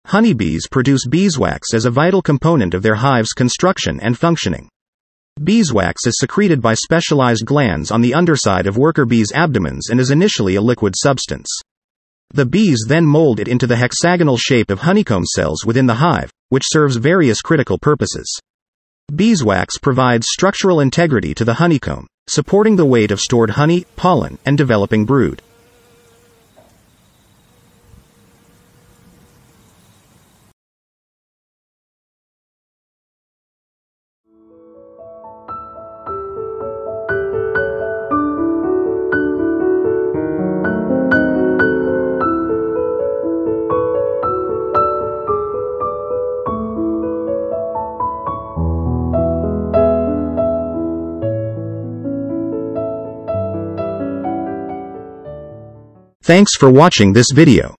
Honeybees produce beeswax as a vital component of their hive's construction and functioning. Beeswax is secreted by specialized glands on the underside of worker bees' abdomens and is initially a liquid substance. The bees then mold it into the hexagonal shape of honeycomb cells within the hive, which serves various critical purposes. Beeswax provides structural integrity to the honeycomb, supporting the weight of stored honey, pollen, and developing brood. Thanks for watching this video.